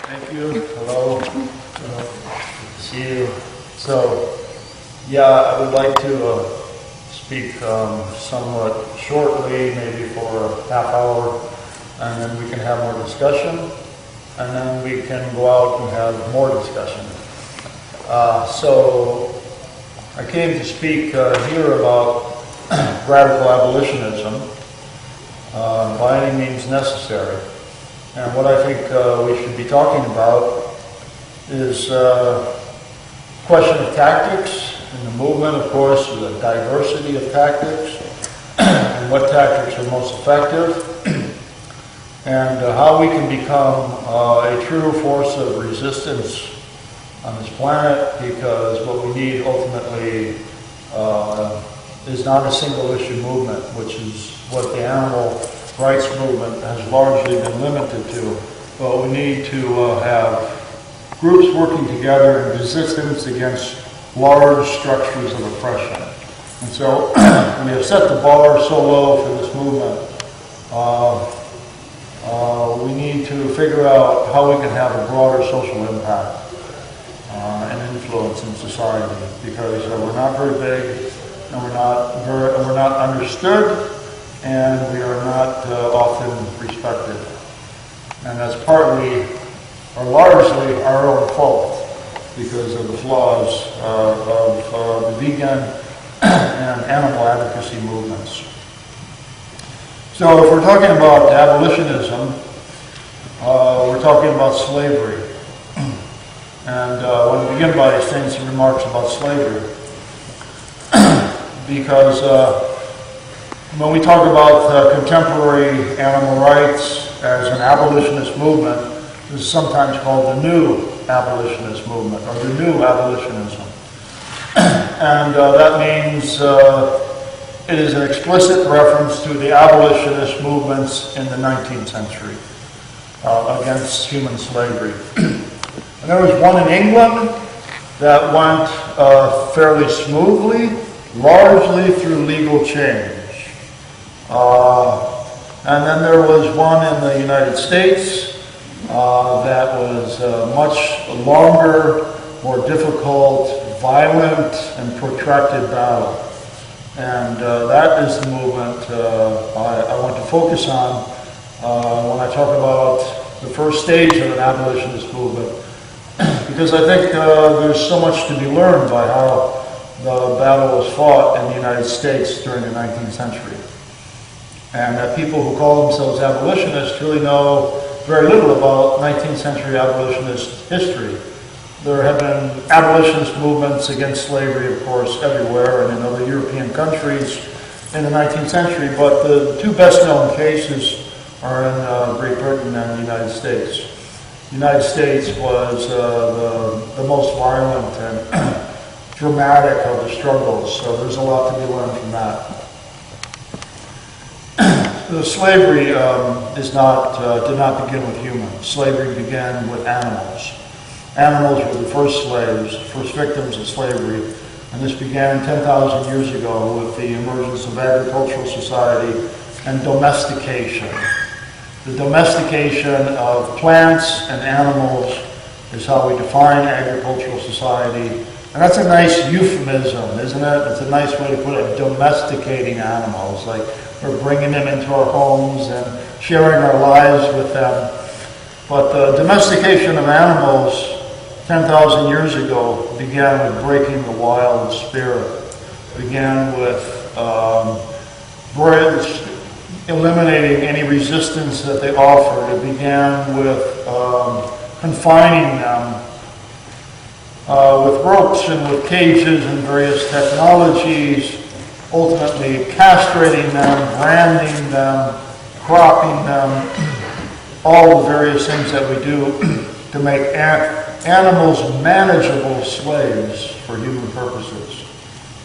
Thank you. Hello. See you. So, yeah, I would like to speak somewhat shortly, maybe for a half hour, and then we can have more discussion, and then we can go out and have more discussion. So, I came to speak here about radical abolitionism by any means necessary. And what I think we should be talking about is question of tactics in the movement, of course, the diversity of tactics, and what tactics are most effective, and how we can become a true force of resistance on this planet, because what we need ultimately is not a single issue movement, which is what the animal rights movement has largely been limited to. But we need to have groups working together in resistance against large structures of oppression. And so we have set the bar so low for this movement. We need to figure out how we can have a broader social impact and influence in society, because we're not very big, and we're not understood, and we are not often respected. And that's partly or largely our own fault because of the flaws of the vegan and animal advocacy movements. So if we're talking about abolitionism, we're talking about slavery. And I want to begin by saying some remarks about slavery. Because when we talk about contemporary animal rights as an abolitionist movement, this is sometimes called the new abolitionist movement, or the new abolitionism. And that means it is an explicit reference to the abolitionist movements in the 19th century against human slavery. And there was one in England that went fairly smoothly, largely through legal change. And then there was one in the United States that was much longer, more difficult, violent, and protracted battle. And that is the movement I want to focus on when I talk about the first stage of an abolitionist movement. Because I think there's so much to be learned by how the battle was fought in the United States during the 19th century. And that people who call themselves abolitionists really know very little about 19th century abolitionist history. There have been abolitionist movements against slavery, of course, everywhere and in other European countries in the 19th century, but the two best-known cases are in Great Britain and the United States. The United States was the most violent and dramatic of the struggles, so there's a lot to be learned from that. The slavery did not begin with humans. Slavery began with animals. Animals were the first slaves, first victims of slavery, and this began 10,000 years ago with the emergence of agricultural society and domestication. The domestication of plants and animals is how we define agricultural society. And that's a nice euphemism, isn't it? It's a nice way to put it, domesticating animals. Like we're bringing them into our homes and sharing our lives with them. But the domestication of animals 10,000 years ago began with breaking the wild spirit. Began with eliminating any resistance that they offered. It began with confining them with ropes and with cages and various technologies, ultimately castrating them, branding them, cropping them, all the various things that we do to make animals manageable slaves for human purposes.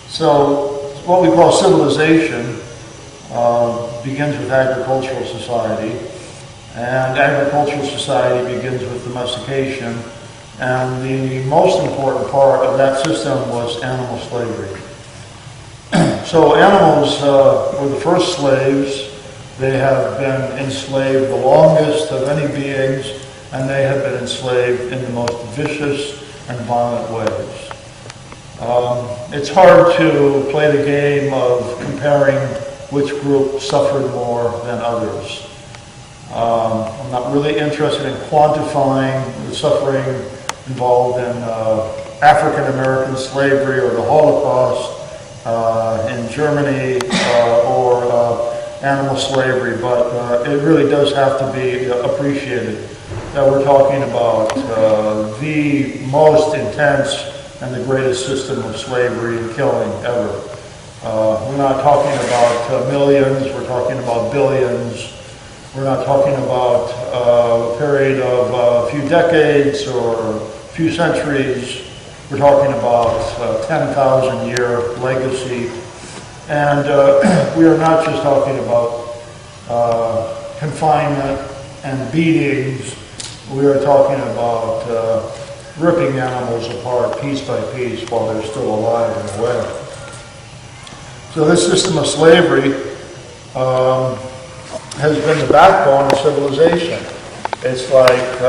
So what we call civilization begins with agricultural society, and agricultural society begins with domestication, and the most important part of that system was animal slavery. So animals were the first slaves. They have been enslaved the longest of any beings and they have been enslaved in the most vicious and violent ways. It's hard to play the game of comparing which group suffered more than others. I'm not really interested in quantifying the suffering involved in African American slavery or the Holocaust in Germany or animal slavery, but it really does have to be appreciated that we're talking about the most intense and the greatest system of slavery and killing ever. We're not talking about millions, we're talking about billions. We're not talking about a period of a few decades or a few centuries. We're talking about a 10,000-year legacy. And we are not just talking about confinement and beatings. We are talking about ripping animals apart piece by piece while they're still alive in a way. So this system of slavery has been the backbone of civilization. It's like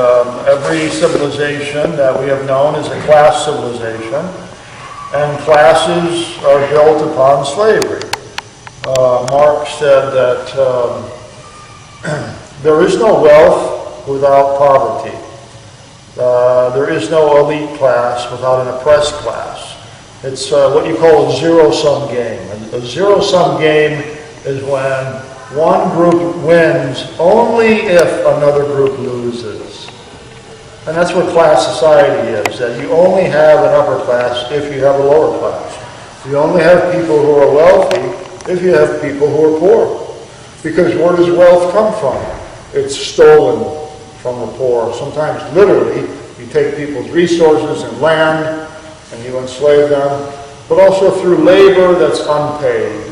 every civilization that we have known is a class civilization, and classes are built upon slavery. Marx said that there is no wealth without poverty. There is no elite class without an oppressed class. It's what you call a zero-sum game. A zero-sum game is when one group wins only if another group loses. And that's what class society is, that you only have an upper class if you have a lower class. You only have people who are wealthy if you have people who are poor. Because where does wealth come from? It's stolen from the poor. Sometimes literally, you take people's resources and land and you enslave them, but also through labor that's unpaid.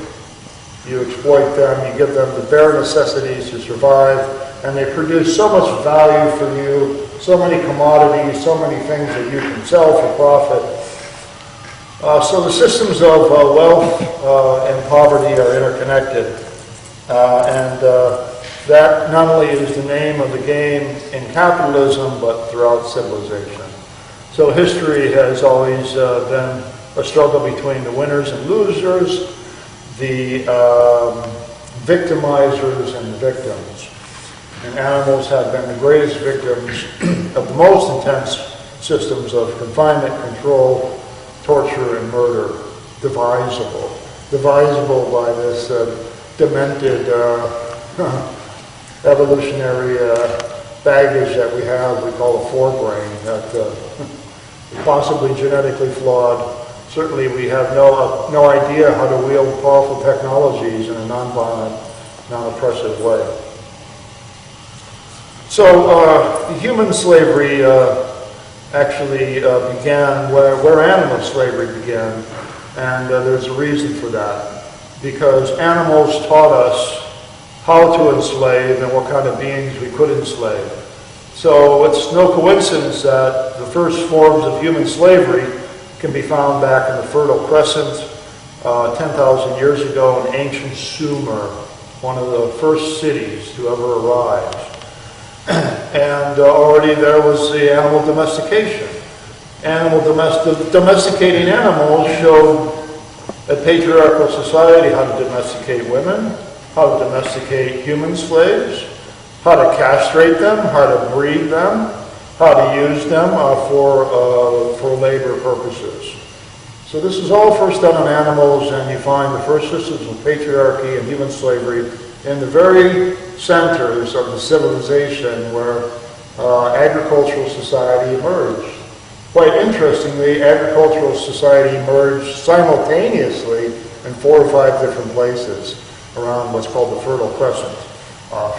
You exploit them, you give them the bare necessities to survive, and they produce so much value for you, so many commodities, so many things that you can sell for profit. So the systems of wealth and poverty are interconnected. And that not only is the name of the game in capitalism, but throughout civilization. So history has always been a struggle between the winners and losers, the victimizers and the victims. And animals have been the greatest victims of the most intense systems of confinement, control, torture, and murder, divisible. Divisible by this demented evolutionary baggage that we have, we call a forebrain, that is possibly genetically flawed. Certainly we have no idea how to wield powerful technologies in a non-violent, non-oppressive way. So human slavery actually began where animal slavery began, and there's a reason for that. Because animals taught us how to enslave and what kind of beings we could enslave. So it's no coincidence that the first forms of human slavery can be found back in the Fertile Crescent 10,000 years ago in ancient Sumer, one of the first cities to ever arise. And already there was the animal domestication. Domesticating animals showed a patriarchal society how to domesticate women, how to domesticate human slaves, how to castrate them, how to breed them, how to use them for labor purposes. So this is all first done on animals, and you find the first systems of patriarchy and human slavery in the very centers of the civilization where agricultural society emerged. Quite interestingly, agricultural society emerged simultaneously in 4 or 5 different places around what's called the Fertile Crescent.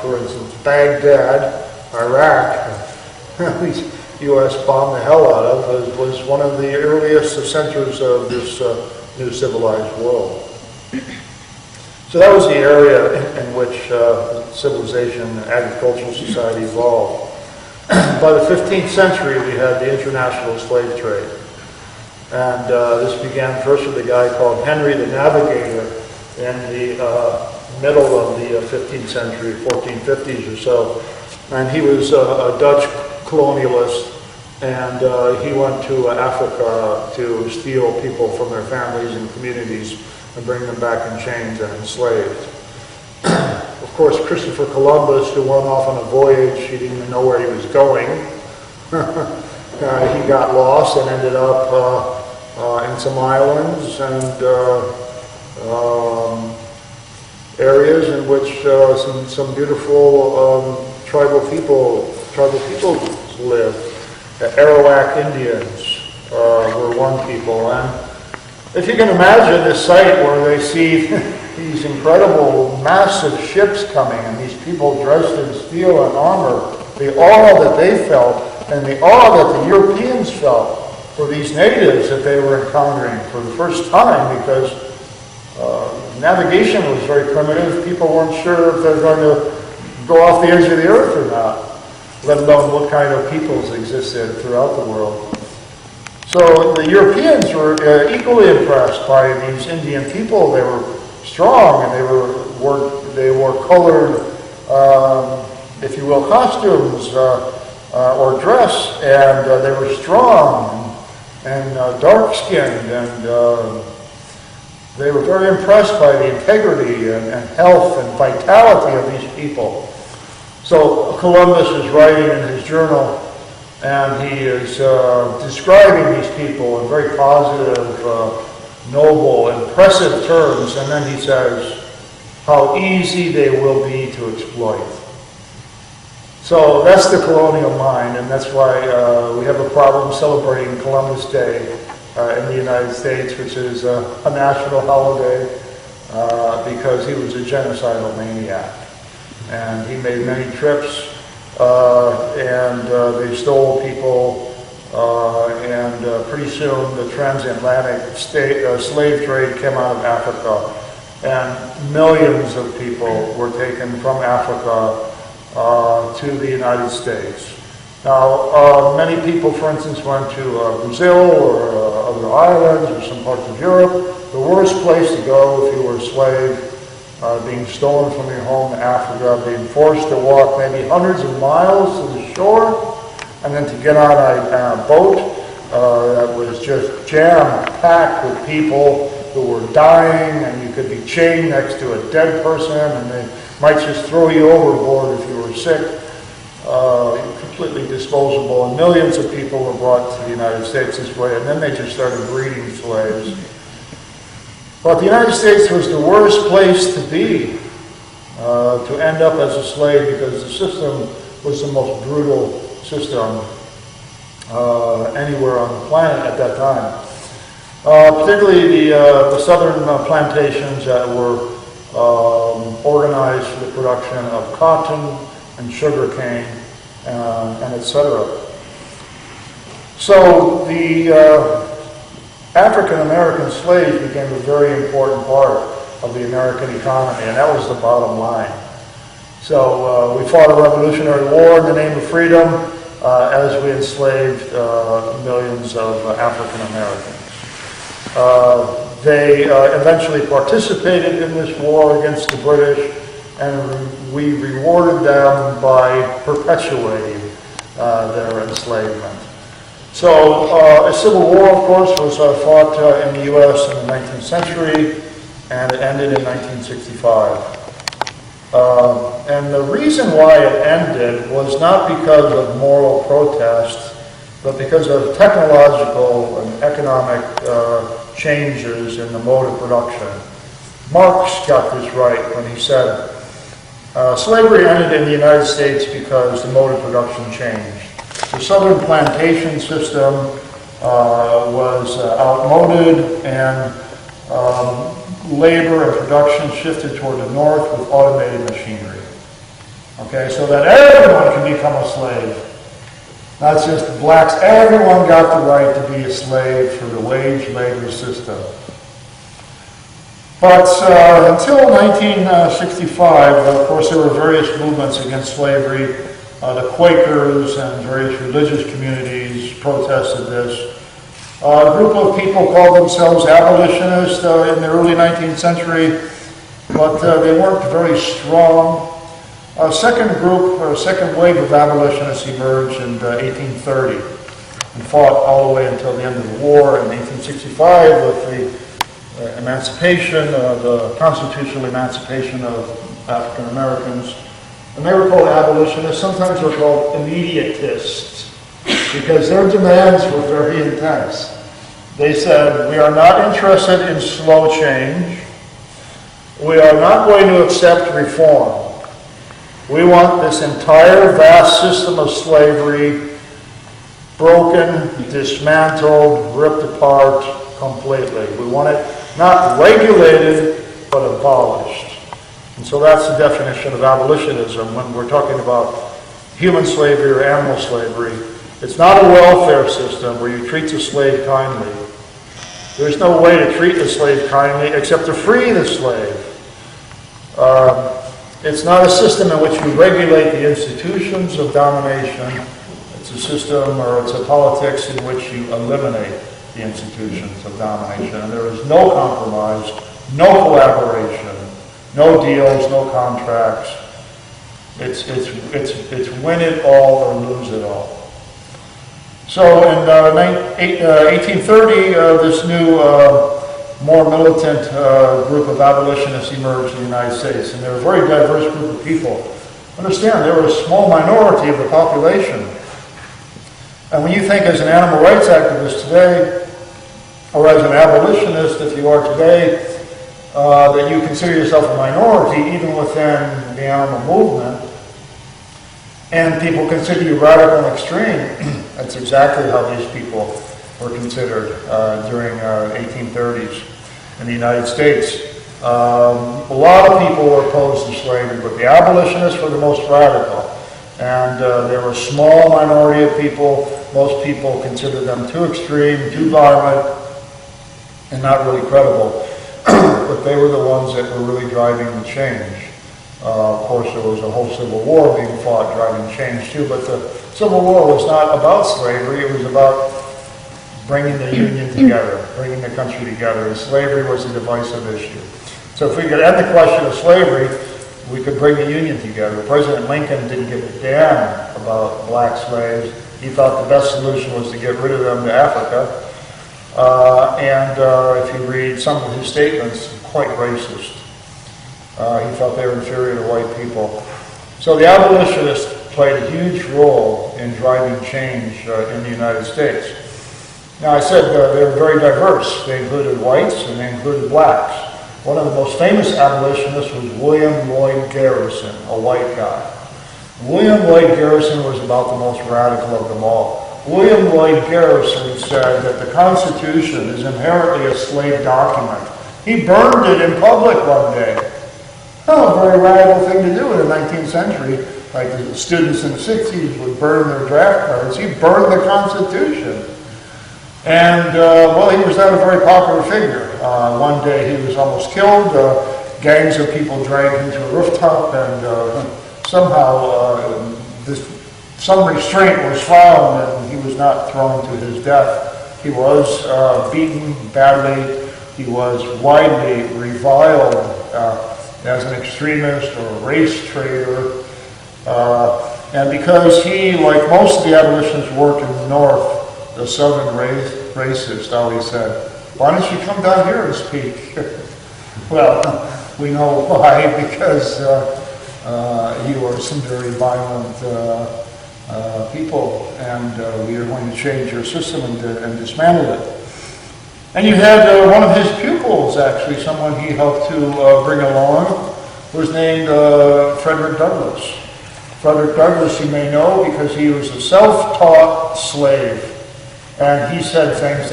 For instance, Baghdad, Iraq, the U.S. bombed the hell out of, was one of the earliest centers of this new civilized world. So that was the area in which civilization and agricultural society evolved. By the 15th century, we had the international slave trade. And this began first with a guy called Henry the Navigator in the middle of the 15th century, 1450s or so, and he was a Dutch colonialist, and he went to Africa to steal people from their families and communities and bring them back in chains and enslaved. Of course, Christopher Columbus, who went off on a voyage, he didn't even know where he was going. He got lost and ended up in some islands and areas in which some beautiful tribal people lived. The Arawak Indians were one people, and if you can imagine this site where they see these incredible, massive ships coming and these people dressed in steel and armor, the awe that they felt and the awe that the Europeans felt for these natives that they were encountering for the first time, because navigation was very primitive. People weren't sure if they were going to go off the edge of the earth or not, let alone what kind of peoples existed throughout the world. So the Europeans were equally impressed by these Indian people. They were strong, and they wore colored, if you will, costumes or dress, and they were strong and dark-skinned, and they were very impressed by the integrity and health and vitality of these people. So Columbus is writing in his journal, and he is describing these people in very positive, noble, impressive terms, and then he says how easy they will be to exploit. So that's the colonial mind, and that's why we have a problem celebrating Columbus Day in the United States, which is a national holiday, because he was a genocidal maniac. And he made many trips, and they stole people, and pretty soon the transatlantic slave trade came out of Africa, and millions of people were taken from Africa to the United States. Now, many people, for instance, went to Brazil or other islands or some parts of Europe. The worst place to go if you were a slave, being stolen from your home in Africa, being forced to walk maybe hundreds of miles to the shore, and then to get on a boat that was just jam-packed with people who were dying, and you could be chained next to a dead person, and they might just throw you overboard if you were sick. Completely disposable, and millions of people were brought to the United States this way, and then they just started breeding slaves. But the United States was the worst place to be, to end up as a slave, because the system was the most brutal system anywhere on the planet at that time. Particularly the southern plantations that were organized for the production of cotton and sugar cane, and etc. So the African-American slaves became a very important part of the American economy, and that was the bottom line. So we fought a revolutionary war in the name of freedom as we enslaved millions of African-Americans. They eventually participated in this war against the British, and we rewarded them by perpetuating their enslavement. So a civil war, of course, was fought in the U.S. in the 19th century, and it ended in 1965. And the reason why it ended was not because of moral protest, but because of technological and economic changes in the mode of production. Marx got this right when he said, slavery ended in the United States because the mode of production changed. The southern plantation system was outmoded, and labor and production shifted toward the north with automated machinery. Okay, so that everyone can become a slave. Not just the blacks, everyone got the right to be a slave through the wage labor system. But until 1965, of course, there were various movements against slavery. The Quakers and various religious communities protested this. A group of people called themselves abolitionists in the early 19th century, but they weren't very strong. A second group, or a second wave of abolitionists emerged in 1830 and fought all the way until the end of the war in 1865 with the emancipation, the constitutional emancipation of African Americans. And they were called abolitionists. Sometimes they're called immediatists because their demands were very intense. They said, we are not interested in slow change. We are not going to accept reform. We want this entire vast system of slavery broken, dismantled, ripped apart completely. We want it not regulated, but abolished. And so that's the definition of abolitionism when we're talking about human slavery or animal slavery. It's not a welfare system where you treat the slave kindly. There's no way to treat the slave kindly except to free the slave. It's not a system in which you regulate the institutions of domination. It's a system, or it's a politics in which you eliminate the institutions of domination. And there is no compromise, no collaboration, no deals, no contracts. It's win it all or lose it all. So in 1830, this new, more militant group of abolitionists emerged in the United States, and they're a very diverse group of people. Understand, they were a small minority of the population. And when you think as an animal rights activist today, or as an abolitionist, if you are today, that you consider yourself a minority, even within the animal movement, and people consider you radical and extreme, that's exactly how these people were considered during 1830s in the United States. A lot of people were opposed to slavery, but the abolitionists were the most radical. And there were a small minority of people. Most people considered them too extreme, too violent, and not really credible. But they were the ones that were really driving the change. Of course, there was a whole civil war being fought, driving change too, but the Civil War was not about slavery, it was about bringing the Union together, bringing the country together, and slavery was a divisive issue. So if we could end the question of slavery, we could bring the Union together. President Lincoln didn't give a damn about black slaves. He thought the best solution was to get rid of them to Africa. If you read some of his statements, quite racist. He felt they were inferior to white people. So the abolitionists played a huge role in driving change in the United States. Now I said they were very diverse. They included whites and they included blacks. One of the most famous abolitionists was William Lloyd Garrison, a white guy. William Lloyd Garrison was about the most radical of them all. William Lloyd Garrison said that the Constitution is inherently a slave document. He burned it in public one day. Oh, a very radical thing to do in the 19th century. Like the students in the 60s would burn their draft cards. He burned the Constitution. And, well, he was not a very popular figure. One day he was almost killed. Gangs of people dragged him to a rooftop, and somehow some restraint was found, and he was not thrown to his death. He was beaten badly. He was widely reviled as an extremist or a race traitor. And because he, like most of the abolitionists, worked in the North, the Southern racist always said, "Why don't you come down here and speak?" Well, we know why, because you are some very violent people, and we are going to change your system and dismantle it. And you had one of his pupils, actually, someone he helped to bring along, was named Frederick Douglass. Frederick Douglass, you may know, because he was a self-taught slave. And he said things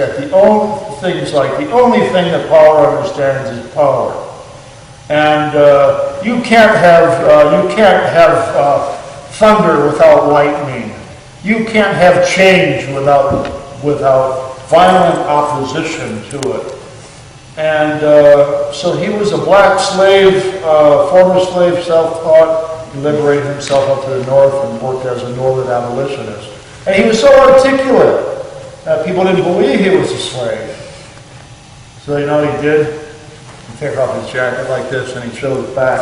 like, the only thing that power understands is power. And you can't have thunder without lightning. You can't have change without violent opposition to it. And so he was a black slave, former slave, self-taught. He liberated himself up to the north and worked as a northern abolitionist. And he was so articulate that people didn't believe he was a slave. So you know what he did? He'd take off his jacket like this and he'd show his back.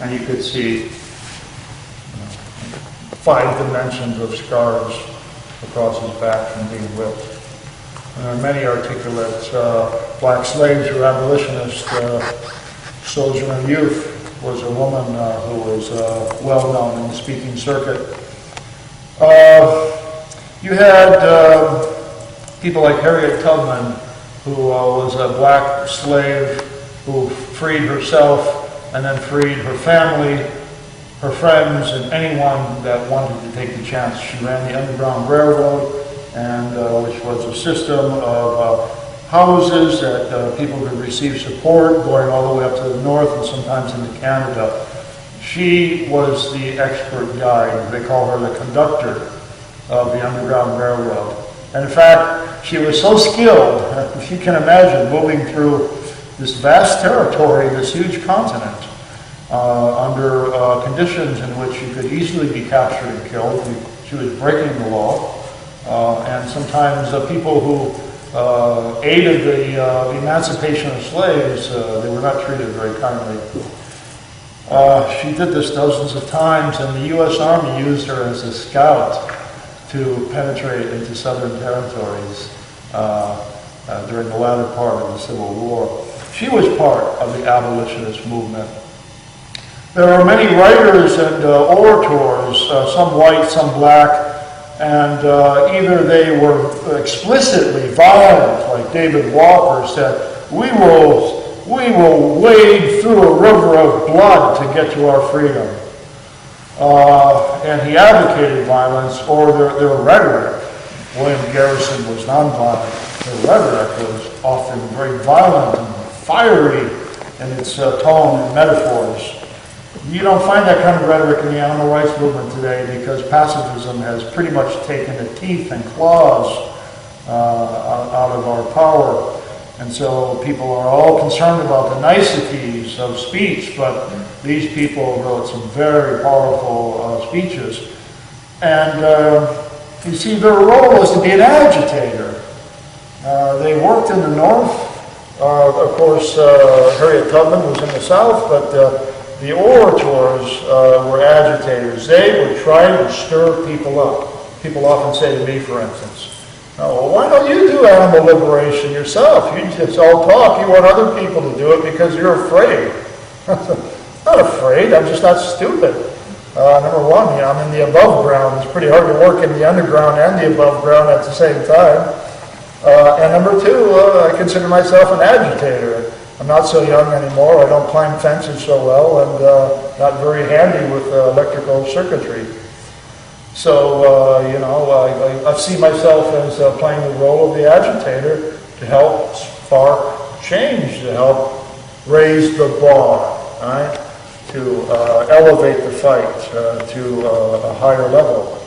And you could see 5 dimensions of scars across his back from being whipped. And there are many articulate black slaves who were abolitionists. Sojourner Youth was a woman who was well known in the speaking circuit. You had people like Harriet Tubman, who was a black slave who freed herself and then freed her family, her friends, and anyone that wanted to take the chance. She ran the Underground Railroad, and which was a system of houses that people could receive support going all the way up to the north and sometimes into Canada. She was the expert guide. They call her the conductor of the Underground Railroad. And in fact, she was so skilled, if you can imagine, moving through this vast territory, this huge continent, under conditions in which you could easily be captured and killed. She was breaking the law. And sometimes people who aided the emancipation of slaves, they were not treated very kindly. She did this dozens of times, and the U.S. Army used her as a scout to penetrate into southern territories during the latter part of the Civil War. She was part of the abolitionist movement. There are many writers and orators, some white, some black, and either they were explicitly violent, like David Walker said, we will wade through a river of blood to get to our freedom. And he advocated violence, or their rhetoric. William Garrison was nonviolent. Their rhetoric was often very violent and fiery in its tone and metaphors. You don't find that kind of rhetoric in the animal rights movement today because pacifism has pretty much taken the teeth and claws out of our power. And so people are all concerned about the niceties of speech, but these people wrote some very powerful speeches. And you see, their role was to be an agitator. They worked in the North. Of course, Harriet Tubman was in the South, but the orators were agitators. They would try to stir people up. People often say to me, for instance, "Oh, well, why don't you do animal liberation yourself? You just all talk. You want other people to do it because you're afraid." Not afraid. I'm just not stupid. Number one, I'm in the above ground. It's pretty hard to work in the underground and the above ground at the same time. And number two, I consider myself an agitator. I'm not so young anymore. I don't climb fences so well, and not very handy with electrical circuitry. So, I see myself as playing the role of the agitator to help spark change, to help raise the bar, right? To elevate the fight to a higher level.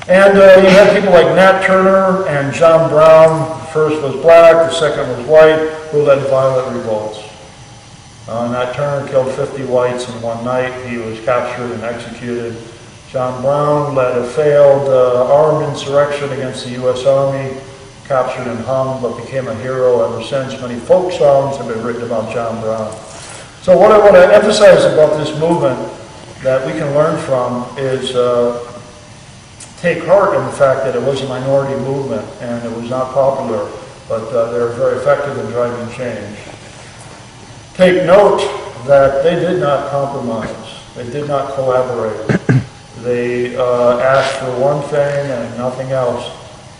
And you have people like Nat Turner and John Brown. The first was black, the second was white, who led violent revolts. Nat Turner killed 50 whites in one night. He was captured and executed. John Brown led a failed armed insurrection against the U.S. Army, captured and hung, but became a hero ever since. Many folk songs have been written about John Brown. So what I want to emphasize about this movement that we can learn from is take heart in the fact that it was a minority movement and it was not popular, but they were very effective in driving change. Take note that they did not compromise. They did not collaborate. They asked for one thing and nothing else,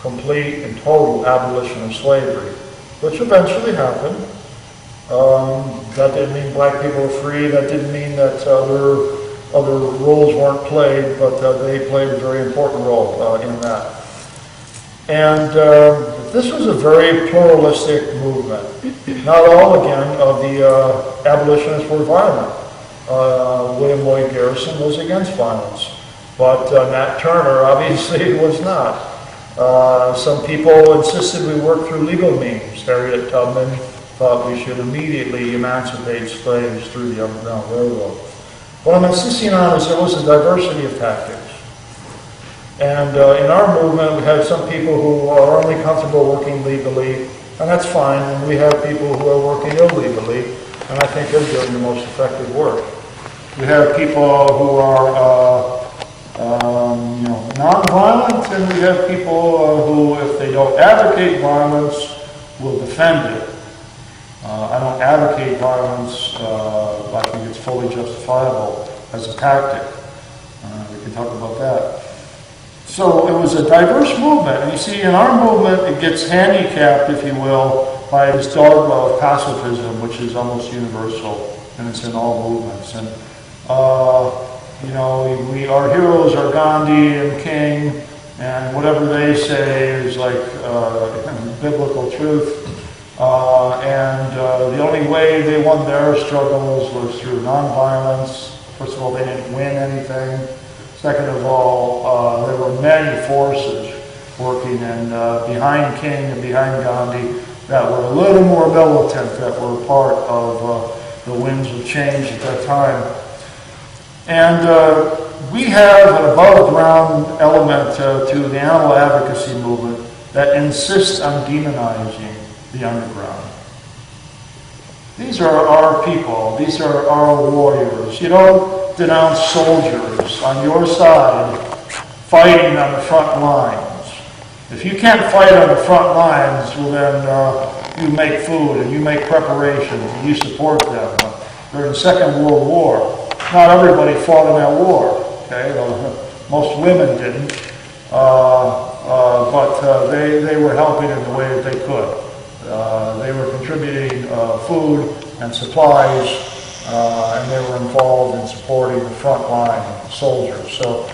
complete and total abolition of slavery, which eventually happened. That didn't mean black people were free. That didn't mean that other roles weren't played, but they played a very important role in that. And this was a very pluralistic movement. Not all, again, of the abolitionists were violent. William Lloyd Garrison was against violence, but Nat Turner obviously was not. Some people insisted we work through legal means. Harriet Tubman thought we should immediately emancipate slaves through the Underground Railroad. What I'm insisting on is there was a diversity of tactics. And in our movement, we have some people who are only comfortable working legally, and that's fine. And we have people who are working illegally, and I think they're doing the most effective work. We have people who are nonviolent, and we have people who, if they don't advocate violence, will defend it. I don't advocate violence. I think it's fully justifiable as a tactic. We can talk about that. So it was a diverse movement, and you see, in our movement, it gets handicapped, if you will, by this dogma of pacifism, which is almost universal, and it's in all movements. And you know, our heroes are Gandhi and King, and whatever they say is like biblical truth. The only way they won their struggles was through nonviolence. First of all, they didn't win anything. Second of all, there were many forces working behind King and behind Gandhi that were a little more militant, that were part of the winds of change at that time. And we have an above-ground element to the animal advocacy movement that insists on demonizing the underground. These are our people. These are our warriors. You don't denounce soldiers on your side fighting on the front lines. If you can't fight on the front lines, well then you make food and you make preparations and you support them. During the Second World War, not everybody fought in that war. Okay, most women didn't, but they were helping in the way that they could. They were contributing food and supplies, and they were involved in supporting the frontline soldiers. So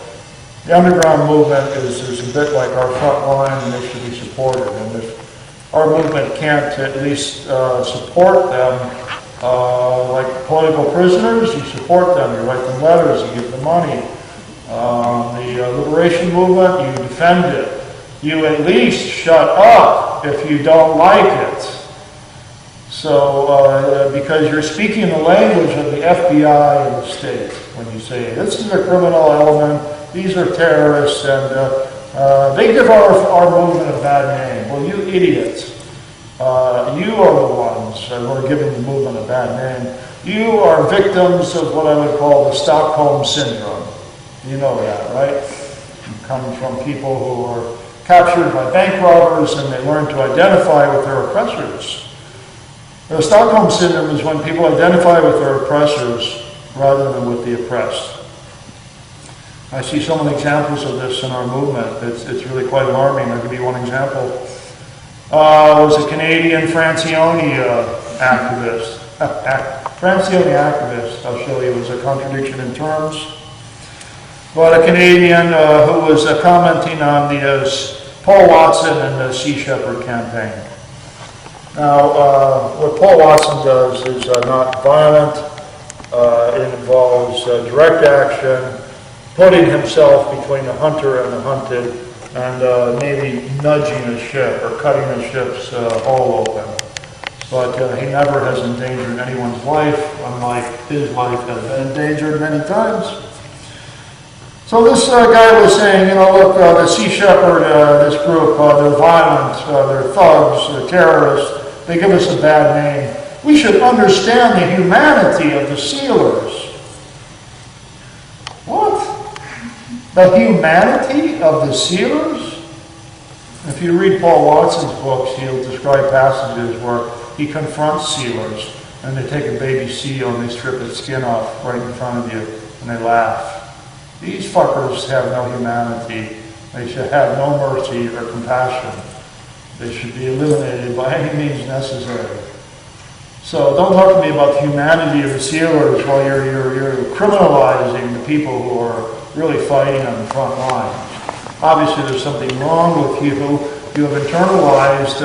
the underground movement is a bit like our front line, and they should be supported. And if our movement can't at least support them, like political prisoners, you support them, you write them letters, you give them money. The liberation movement, you defend it. You at least shut up if you don't like it. So, because you're speaking the language of the FBI and the state when you say, this is a criminal element, these are terrorists, and they give our movement a bad name. Well, you idiots. You are the ones who are giving the movement a bad name. You are victims of what I would call the Stockholm Syndrome. You know that, right? It comes from people who are captured by bank robbers and they learn to identify with their oppressors. The Stockholm Syndrome is when people identify with their oppressors rather than with the oppressed. I see so many examples of this in our movement. It's really quite alarming. I'll give you one example. Was a Canadian Francione activist. Francione activist, I'll show you, was a contradiction in terms. But a Canadian who was commenting on the Paul Watson and the Sea Shepherd campaign. Now, what Paul Watson does is not violent. It involves direct action, putting himself between the hunter and the hunted, and maybe nudging a ship or cutting a ship's hull open. But he never has endangered anyone's life, unlike his life has been endangered many times. So this guy was saying, you know, look, the Sea Shepherd, this group, they're violent, they're thugs, they're terrorists, they give us a bad name. We should understand the humanity of the sealers. What? The humanity of the sealers? If you read Paul Watson's books, he'll describe passages where he confronts sealers, and they take a baby seal and they strip its skin off right in front of you, and they laugh. These fuckers have no humanity. They should have no mercy or compassion. They should be eliminated by any means necessary. So don't talk to me about the humanity of the sealers while you're criminalizing the people who are really fighting on the front lines. Obviously there's something wrong with you. You have internalized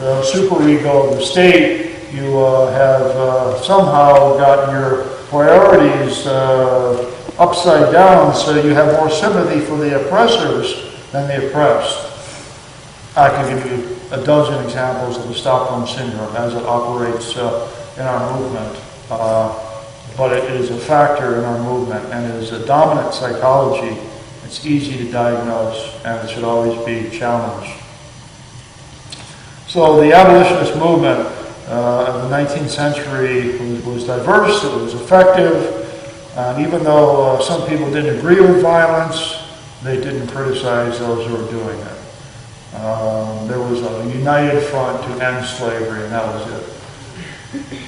the superego of the state. You have somehow gotten your priorities upside down, so you have more sympathy for the oppressors than the oppressed. I can give you a dozen examples of the Stockholm Syndrome as it operates in our movement, but it is a factor in our movement, and it is a dominant psychology. It's easy to diagnose, and it should always be challenged. So the abolitionist movement of the 19th century was diverse, it was effective. And even though some people didn't agree with violence, they didn't criticize those who were doing it. There was a united front to end slavery, and that was it.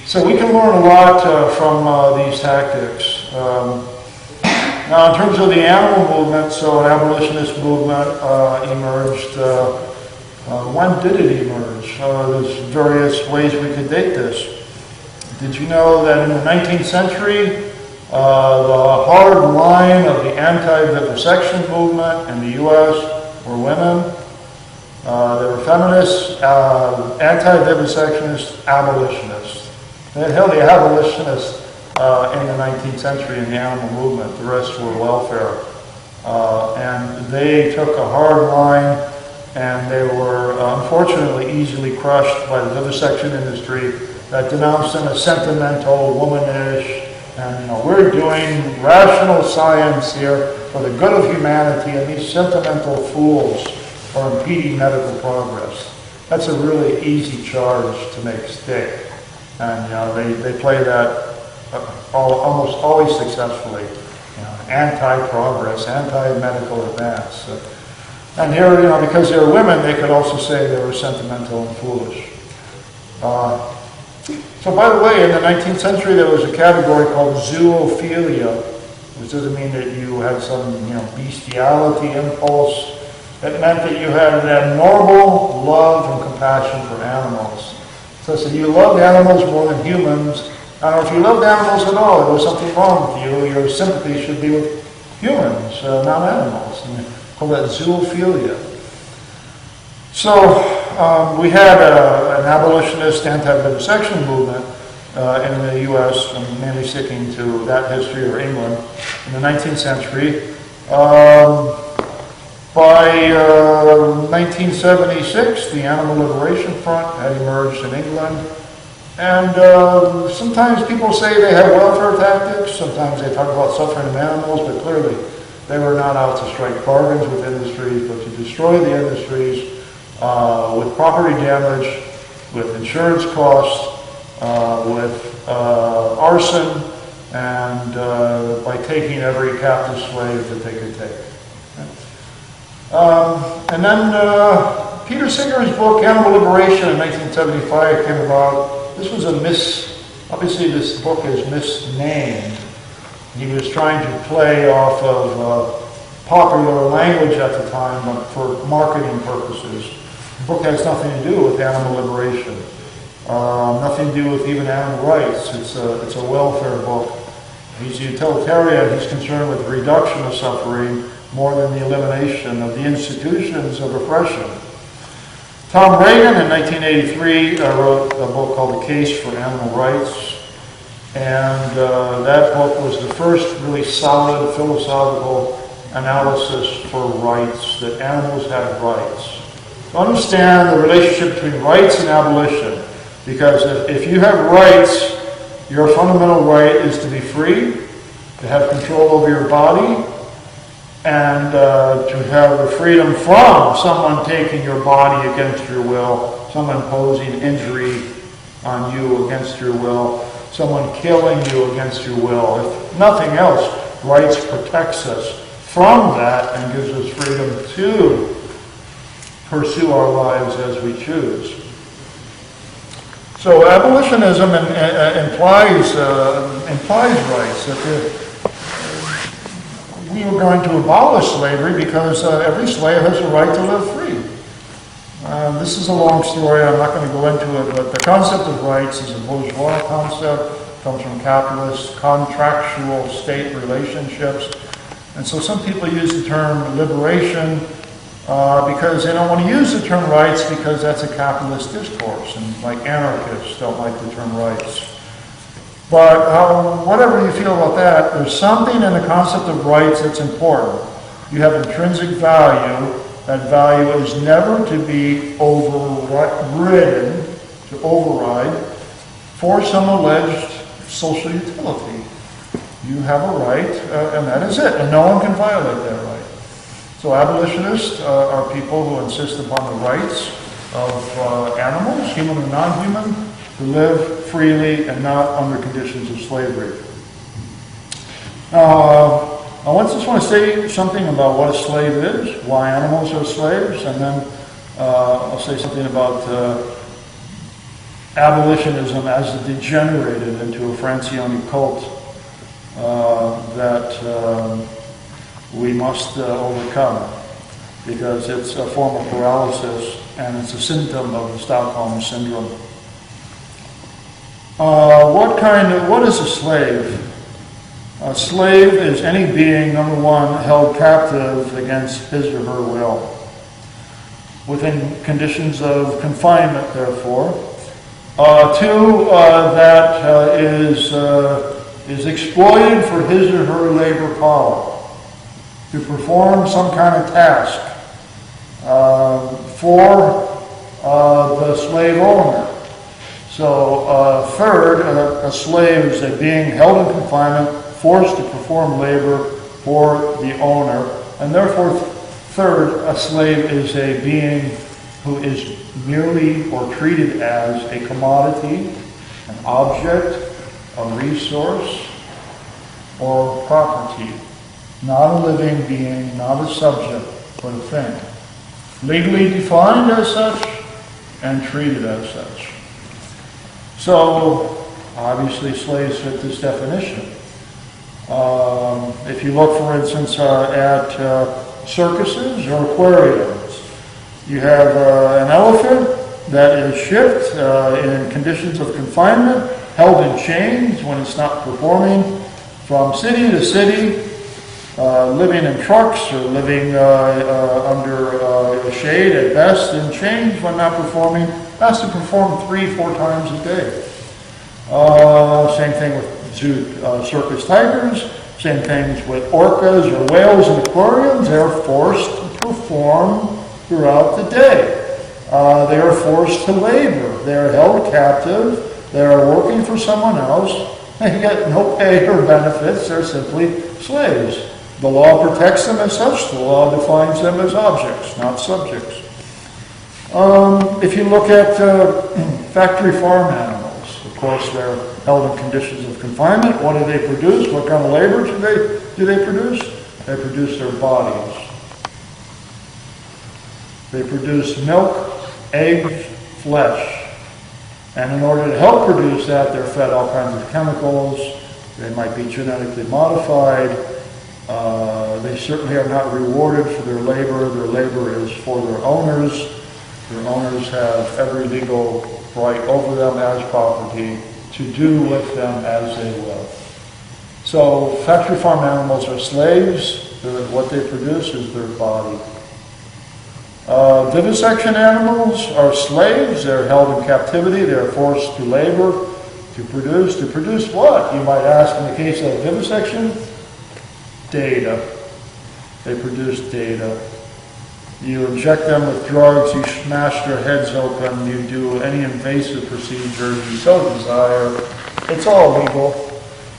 So we can learn a lot from these tactics. Now, in terms of the animal movement, so an abolitionist movement emerged. When did it emerge? There's various ways we could date this. Did you know that in the 19th century, the hard line of the anti-vivisection movement in the U.S. were women? They were feminists, anti-vivisectionists, abolitionists. They held the abolitionists in the 19th century in the animal movement. The rest were welfare. And they took a hard line, and they were unfortunately easily crushed by the vivisection industry that denounced them as sentimental, womanish, and we're doing rational science here for the good of humanity, and these sentimental fools are impeding medical progress. That's a really easy charge to make stick. And they play that almost always successfully. Anti-progress, anti-medical advance. And here, because they were women, they could also say they were sentimental and foolish. So by the way, in the 19th century, there was a category called zoophilia, which doesn't mean that you had some, bestiality impulse. It meant that you had an abnormal love and compassion for animals. So you loved animals more than humans. And if you loved animals at all, there was something wrong with you. Your sympathy should be with humans, not animals. And they call that zoophilia. So we had an abolitionist anti-vivisection movement in the U.S., mainly sticking to that history, or England, in the 19th century. By 1976, the Animal Liberation Front had emerged in England. And sometimes people say they have welfare tactics, sometimes they talk about suffering of animals, but clearly they were not out to strike bargains with industries, but to destroy the industries with property damage, with insurance costs, with arson, and by taking every captive slave that they could take. And then Peter Singer's book, Animal Liberation, in 1975 came about. This was obviously this book is misnamed. He was trying to play off of popular language at the time, but for marketing purposes. The book has nothing to do with animal liberation, nothing to do with even animal rights. It's a welfare book. He's a utilitarian. He's concerned with the reduction of suffering more than the elimination of the institutions of oppression. Tom Reagan in 1983 wrote a book called The Case for Animal Rights, and that book was the first really solid philosophical analysis for rights, that animals have rights. To understand the relationship between rights and abolition, because if you have rights, your fundamental right is to be free, to have control over your body, and to have the freedom from someone taking your body against your will, someone imposing injury on you against your will, someone killing you against your will. If nothing else, rights protects us from that and gives us freedom to pursue our lives as we choose. So abolitionism implies rights, that we were going to abolish slavery because every slave has a right to live free. This is a long story, I'm not going to go into it, but the concept of rights is a bourgeois concept, comes from capitalist, contractual state relationships. And so some people use the term liberation because they don't want to use the term rights because that's a capitalist discourse, and like anarchists don't like the term rights. But whatever you feel about that, there's something in the concept of rights that's important. You have intrinsic value. That value is never to be overridden, to override, for some alleged social utility. You have a right, and that is it, and no one can violate that right. So abolitionists are people who insist upon the rights of animals, human and non-human, to live freely and not under conditions of slavery. I just want to say something about what a slave is, why animals are slaves, and then I'll say something about abolitionism as it degenerated into a Francione cult that we must overcome, because it's a form of paralysis and it's a symptom of the Stockholm Syndrome. What is a slave? A slave is any being, number one, held captive against his or her will, within conditions of confinement, therefore. Two, that is exploited for his or her labor power, to perform some kind of task for the slave owner. So third, a slave is a being held in confinement, forced to perform labor for the owner. And therefore, third, a slave is a being who is merely or treated as a commodity, an object, a resource, or property. Not a living being, not a subject, but a thing. Legally defined as such and treated as such. So, obviously slaves fit this definition. If you look, for instance, at circuses or aquariums, you have an elephant that is shipped in conditions of confinement, held in chains when it's not performing, from city to city, living in trucks or living under shade at best, in chains when not performing, has to perform 3-4 times a day. Same thing with circus tigers, same things with orcas or whales in aquariums. They're forced to perform throughout the day. They are forced to labor. They are held captive. They are working for someone else. They get no pay or benefits. They're simply slaves. The law protects them as such. The law defines them as objects, not subjects. If you look at factory farm animals, of course, they're held in conditions of confinement. What do they produce? What kind of labor do they produce? They produce their bodies. They produce milk, eggs, flesh. And in order to help produce that, they're fed all kinds of chemicals. They might be genetically modified. They certainly are not rewarded for their labor. Their labor is for their owners. Their owners have every legal right over them as property to do with them as they will. So factory farm animals are slaves. What they produce is their body. Vivisection animals are slaves. They're held in captivity. They're forced to labor, to produce. To produce what? You might ask in the case of vivisection. Data. They produce data. You inject them with drugs, you smash their heads open, you do any invasive procedure you so desire. It's all legal.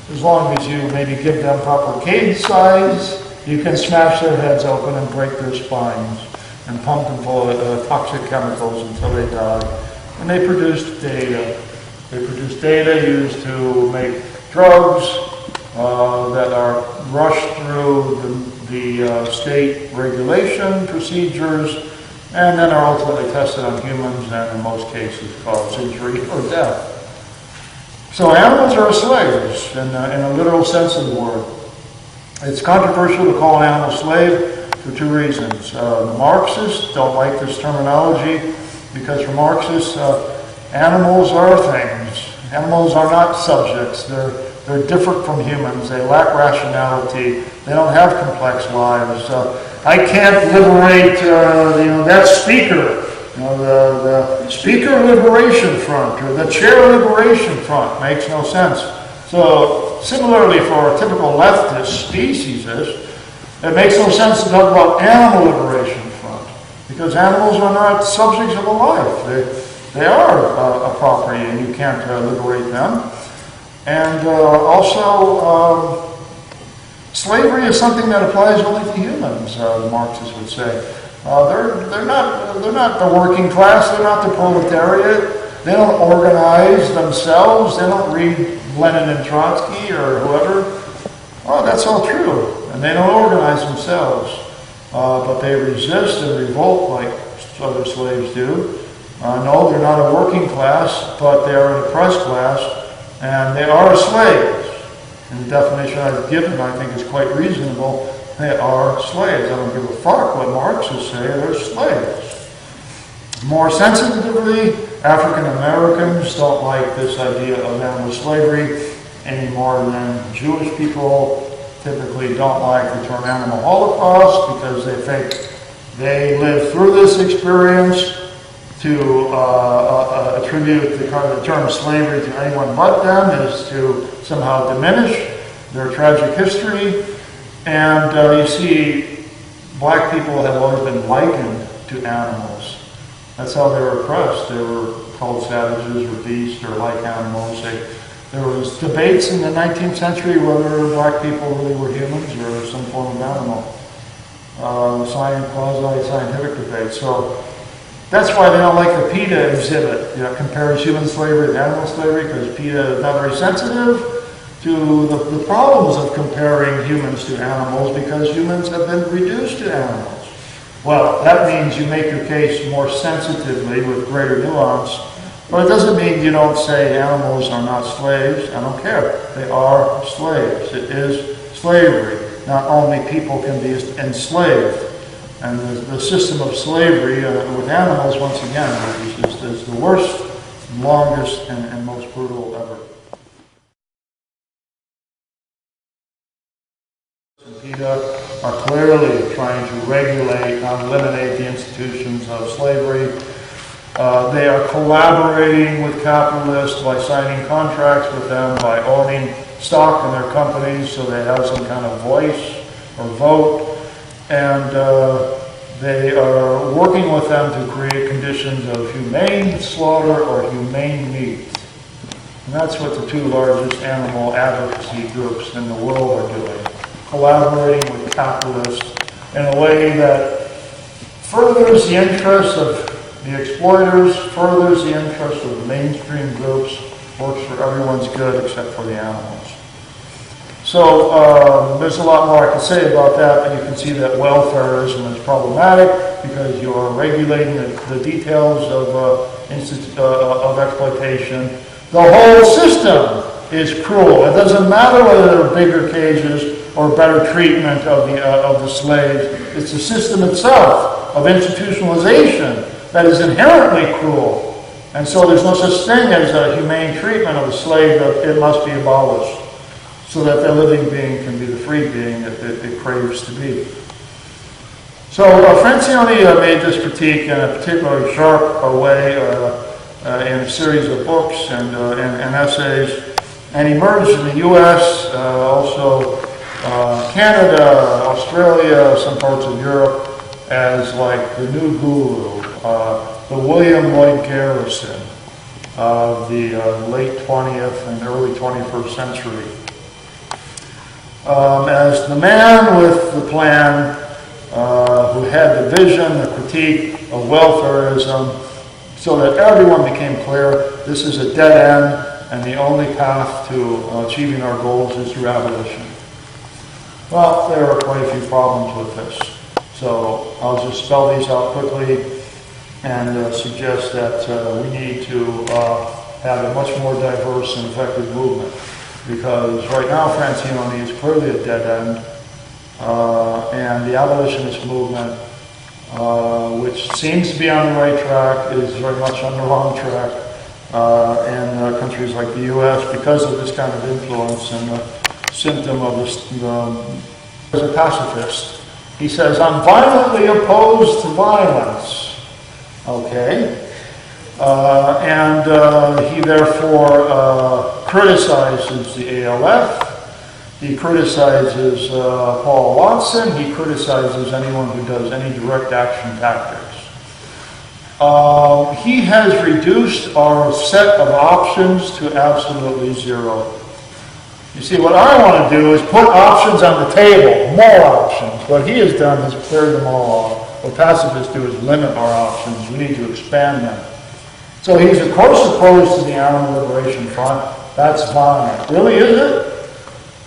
As long as you maybe give them proper cage size, you can smash their heads open and break their spines and pump them full of toxic chemicals until they die. And they produce data. They produce data used to make drugs that are rushed through the state regulation procedures and then are ultimately tested on humans and in most cases cause injury or death. So animals are slaves in a literal sense of the word. It's controversial to call an animal slave for two reasons. The Marxists don't like this terminology because for Marxists, animals are things. Animals are not subjects. They're different from humans. They lack rationality. They don't have complex lives. I can't liberate that speaker, the Speaker Liberation Front or the Chair Liberation Front. Makes no sense. So similarly for a typical leftist speciesist, it makes no sense to talk about Animal Liberation Front because animals are not subjects of a life. They are a property and you can't liberate them. And also, slavery is something that applies only to humans, the Marxists would say. They're not the working class, they're not the proletariat, they don't organize themselves, they don't read Lenin and Trotsky or whoever. Oh, that's all true. And they don't organize themselves, but they resist and revolt like other slaves do. No, they're not a working class, but they are an oppressed class, and they are slaves. And the definition I've given, I think, is quite reasonable. They are slaves. I don't give a fuck what Marxists say, they're slaves. More sensitively, African Americans don't like this idea of animal slavery any more than Jewish people typically don't like the term animal holocaust, because they think they lived through this experience. To attribute the term slavery to anyone but them is to somehow diminish their tragic history. And you see, black people have always been likened to animals. That's how they were oppressed. They were called savages or beasts or like animals. There was debates in the 19th century whether black people really were humans or some form of animal. Quasi-scientific debate. So that's why they don't like the PETA exhibit. Compares human slavery to animal slavery, because PETA is not very sensitive to the problems of comparing humans to animals, because humans have been reduced to animals. Well, that means you make your case more sensitively with greater nuance, but it doesn't mean you don't say animals are not slaves. I don't care. They are slaves. It is slavery. Not only people can be enslaved. And the system of slavery with animals, once again, is the worst, longest, and most brutal ever. PETA are clearly trying to regulate and eliminate the institutions of slavery. They are collaborating with capitalists by signing contracts with them, by owning stock in their companies so they have some kind of voice or vote. And they are working with them to create conditions of humane slaughter or humane meat. And that's what the two largest animal advocacy groups in the world are doing. Collaborating with capitalists in a way that furthers the interests of the exploiters, furthers the interests of the mainstream groups, works for everyone's good except for the animals. So there's a lot more I can say about that, but you can see that welfareism is problematic because you are regulating the details of exploitation. The whole system is cruel. It doesn't matter whether there are bigger cages or better treatment of the slaves. It's the system itself of institutionalization that is inherently cruel. And so there's no such thing as a humane treatment of a slave, that it must be abolished, so that the living being can be the free being that it craves to be. So Francione made this critique in a particularly sharp way in a series of books and essays, and emerged in the U.S., also Canada, Australia, some parts of Europe, as like the new guru, the William Lloyd Garrison of the late 20th and early 21st century. As the man with the plan, who had the vision, the critique of welfareism, so that everyone became clear this is a dead end and the only path to achieving our goals is through abolition. Well, there are quite a few problems with this. So I'll just spell these out quickly and suggest that we need to have a much more diverse and effective movement. Because right now Francione is clearly a dead end, and the abolitionist movement, which seems to be on the right track, is very much on the wrong track in countries like the U.S. because of this kind of influence and the symptom of this. As a pacifist, he says, "I'm violently opposed to violence." Okay. He therefore criticizes the ALF, he criticizes Paul Watson, he criticizes anyone who does any direct action tactics. He has reduced our set of options to absolutely zero. You see, what I want to do is put options on the table, more options. What he has done is clear them all off. What pacifists do is limit our options. We need to expand them. So he's of course opposed to the Animal Liberation Front. That's violent. Really, is it?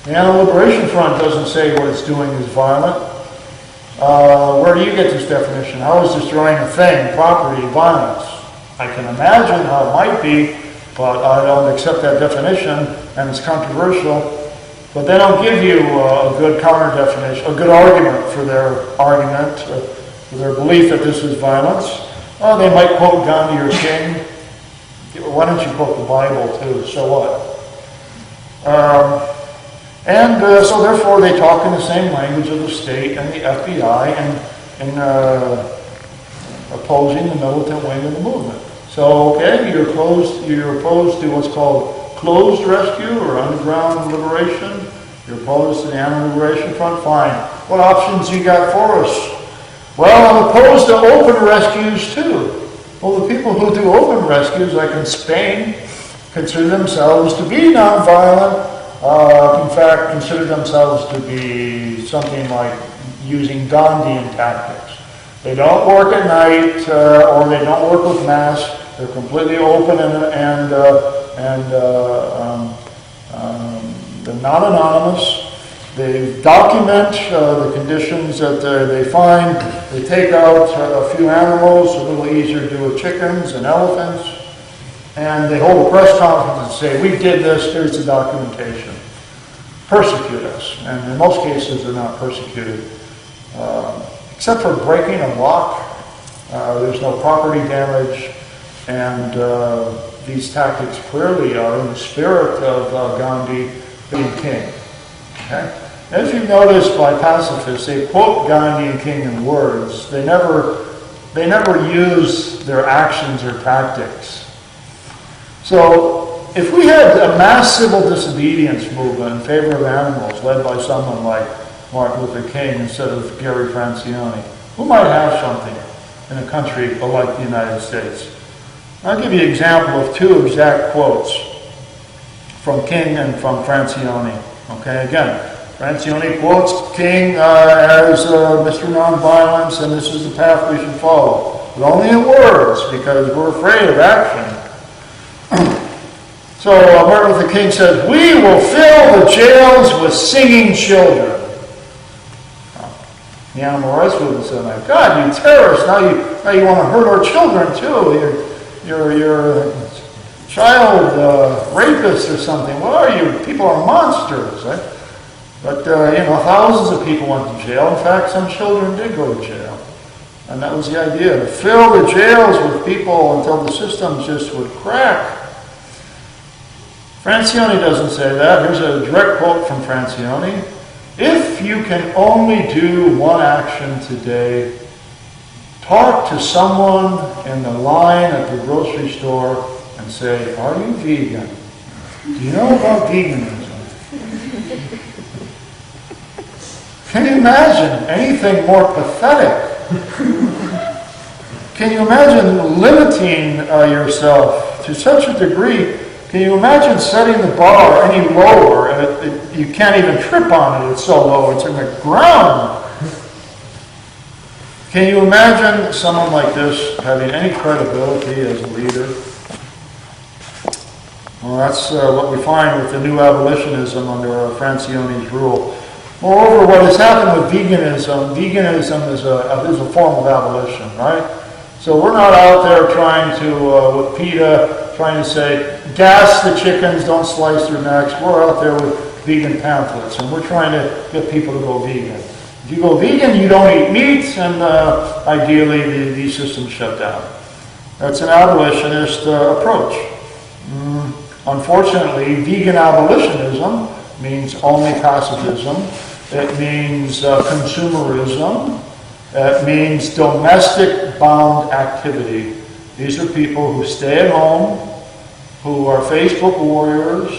The Animal Liberation Front doesn't say what it's doing is violent. Where do you get this definition? How is destroying a thing, property, violence? I can imagine how it might be, but I don't accept that definition, and it's controversial. But they don't give you a good counter definition, a good argument for their argument, for their belief that this is violence. They might quote Gandhi or King. Why don't you quote the Bible too? So what? So therefore they talk in the same language of the state and the FBI and opposing the militant wing of the movement. So, okay, you're opposed to what's called closed rescue or underground liberation. You're opposed to the Animal Liberation Front. Fine. What options you got for us? Well, I'm opposed to open rescues too. Well, the people who do open rescues, like in Spain, consider themselves to be nonviolent. In fact, consider themselves to be something like using Gandhian tactics. They don't work at night, or they don't work with masks. They're completely open and they're not anonymous. They document the conditions that they find. They take out a few animals, a little easier to do with chickens and elephants. And they hold a press conference and say, we did this, here's the documentation. Persecute us. And in most cases, they're not persecuted. Except for breaking a lock, there's no property damage. And these tactics clearly are in the spirit of Gandhi being king. Okay? As you've noticed by pacifists, they quote Gandhi and King in words. They never use their actions or tactics. So, if we had a mass civil disobedience movement in favor of animals led by someone like Martin Luther King instead of Gary Francione, who might have something in a country like the United States? I'll give you an example of two exact quotes from King and from Francione. Okay, again, Francione quotes King as Mr. Nonviolence, and this is the path we should follow. But only in words, because we're afraid of action. So Martin Luther King says, we will fill the jails with singing children. The animal rights movement said, my God, you terrorists, now you want to hurt our children too. You're a child rapist or something. What are you? People are monsters. Right? But, thousands of people went to jail. In fact, some children did go to jail. And that was the idea, to fill the jails with people until the system just would crack. Francione doesn't say that. Here's a direct quote from Francione. If you can only do one action today, talk to someone in the line at the grocery store and say, are you vegan? Do you know about veganism? Can you imagine anything more pathetic? Can you imagine limiting yourself to such a degree? Can you imagine setting the bar any lower and you can't even trip on it, it's so low, it's in the ground. Can you imagine someone like this having any credibility as a leader? Well, that's what we find with the new abolitionism under Francione's rule. Moreover, what has happened with veganism is a form of abolition, right? So we're not out there trying to, with PETA, trying to say, gas the chickens, don't slice their necks. We're out there with vegan pamphlets, and we're trying to get people to go vegan. If you go vegan, you don't eat meat, and ideally these systems shut down. That's an abolitionist approach. Unfortunately, vegan abolitionism means only pacifism. It means consumerism. It means domestic bound activity. These are people who stay at home, who are Facebook warriors,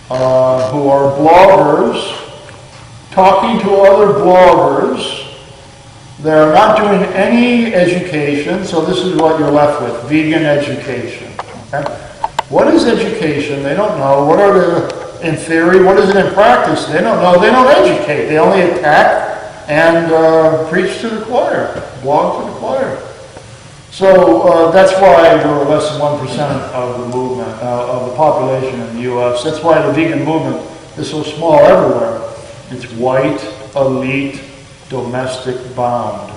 who are bloggers, talking to other bloggers. They're not doing any education, so this is what you're left with, vegan education. Okay? What is education? They don't know. What are the, in theory, what is it in practice? They don't know. They don't educate. They only attack and preach to the choir, blog to the choir. So that's why we're less than 1% of the movement, of the population in the U.S. That's why the vegan movement is so small everywhere. It's white, elite, domestic bound.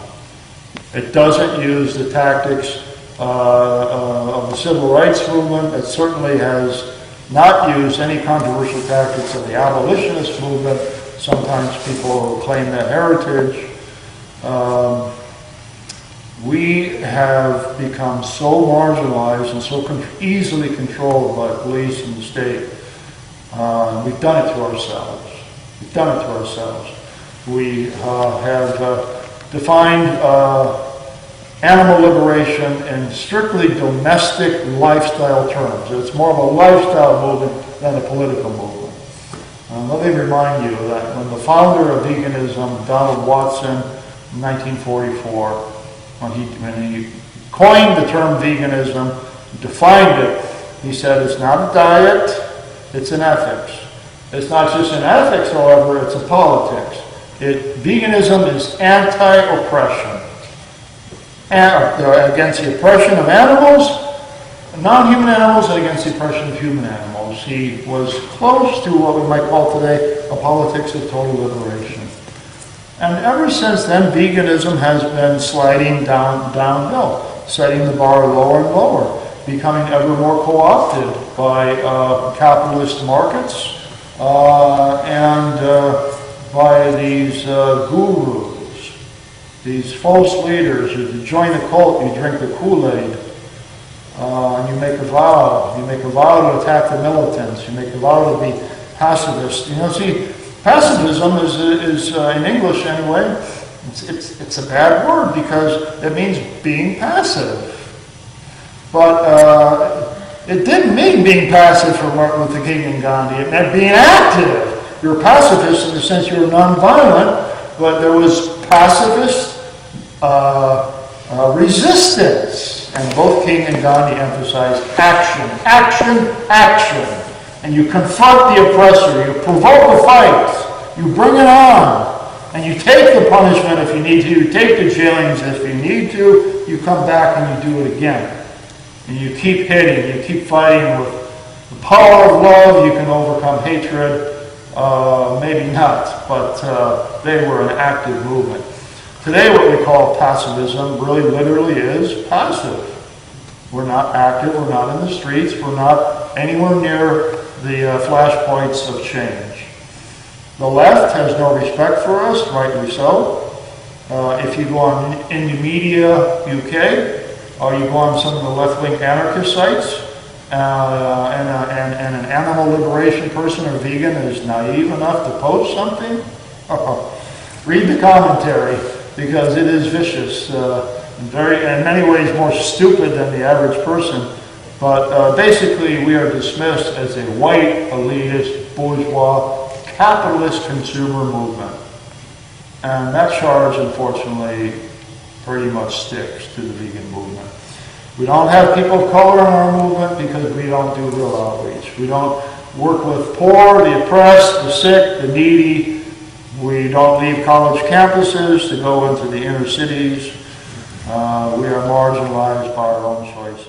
It doesn't use the tactics of the civil rights movement. It certainly has not used any controversial tactics of the abolitionist movement. Sometimes people claim that heritage. We have become so marginalized and so easily controlled by police and the state. We've done it to ourselves. We've done it to ourselves. We have defined animal liberation in strictly domestic lifestyle terms. It's more of a lifestyle movement than a political movement. Let me remind you that when the founder of veganism, Donald Watson, in 1944, when he coined the term veganism, defined it, he said it's not a diet, it's an ethics. It's not just an ethics, however, it's a politics. Veganism is anti-oppression. Against the oppression of animals, non-human animals, and against the oppression of human animals. He was close to what we might call today a politics of total liberation. And ever since then, veganism has been sliding downhill, setting the bar lower and lower, becoming ever more co-opted by capitalist markets and by these gurus, these false leaders. You join the cult, you drink the Kool-Aid, and you make a vow. You make a vow to attack the militants. You make a vow to be pacifist. You know, see, pacifism is in English anyway, it's a bad word because it means being passive. But it didn't mean being passive for Martin Luther King and Gandhi. It meant being active. You're a pacifist in the sense you're nonviolent, but there was pacifist resistance. And both King and Gandhi emphasized action, action, action. And you confront the oppressor, you provoke a fight, you bring it on, and you take the punishment if you need to, you take the jailings if you need to, you come back and you do it again. And you keep hitting, you keep fighting with the power of love. You can overcome hatred, maybe not, but they were an active movement. Today what we call pacifism really literally is passive. We're not active, we're not in the streets, we're not anywhere near the flashpoints of change. The left has no respect for us, rightly so. If you go on Indie Media UK, or you go on some of the left-wing anarchist sites, and an animal liberation person or vegan is naive enough to post something, read the commentary, because it is vicious, in many ways more stupid than the average person. But basically, we are dismissed as a white, elitist, bourgeois, capitalist consumer movement. And that charge, unfortunately, pretty much sticks to the vegan movement. We don't have people of color in our movement because we don't do real outreach. We don't work with poor, the oppressed, the sick, the needy. We don't leave college campuses to go into the inner cities. We are marginalized by our own choices.